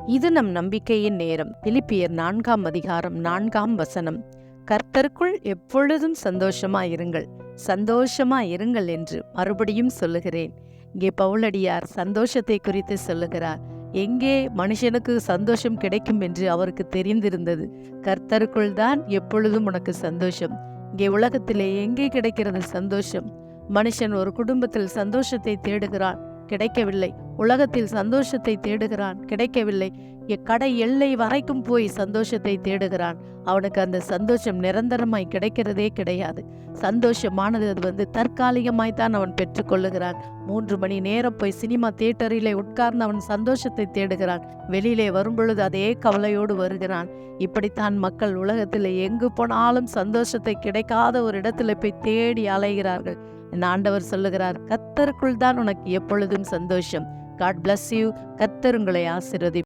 இது நம் நம்பிக்கையின் நேரம். பிலிப்பியர் 4ஆம் அதிகாரம் 4ஆம் வசனம். கர்த்தருக்குள் எப்பொழுதும் சந்தோஷமாயிருங்கள், சந்தோஷமாயிருங்கள் என்று மறுபடியும் சொல்லுகிறேன். இங்கே பவுலடியார் சந்தோஷத்தை குறித்து சொல்லுகிறார். எங்கே மனுஷனுக்கு சந்தோஷம் கிடைக்கும் என்று அவருக்கு தெரிந்திருந்தது. கர்த்தருக்குள் தான் எப்பொழுதும் உனக்கு சந்தோஷம். இங்கே உலகத்திலே எங்கே கிடைக்கிறது சந்தோஷம்? மனுஷன் ஒரு குடும்பத்தில் சந்தோஷத்தை தேடுகிறான், கிடைக்கவில்லை. உலகத்தில் சந்தோஷத்தை தேடுகிறான், கிடைக்கவில்லை. கடை எல்லை வரைக்கும் போய் சந்தோஷத்தை தேடுகிறான். அவனுக்கு அந்த சந்தோஷம் நிரந்தரமாய் கிடைக்கிறதே கிடையாது. சந்தோஷமானது அது தற்காலிகமாய்த்தான் அவன் பெற்றுக்கொள்ளுகிறான். 3 மணி நேரம் போய் சினிமா தியேட்டரிலே உட்கார்ந்து அவன் சந்தோஷத்தை தேடுகிறான். வெளியிலே வரும்பொழுது அதே கவலையோடு வருகிறான். இப்படித்தான் மக்கள் உலகத்தில் எங்கு போனாலும் சந்தோஷத்தை கிடைக்காத ஒரு இடத்துல போய் தேடி அலைகிறார்கள். ஆண்டவர் சொல்லுகிறார், கர்த்தருக்குள் தான் உனக்கு எப்பொழுதும் சந்தோஷம். God bless you. கர்த்தர் உங்களை ஆசீர்வதிப்பார்.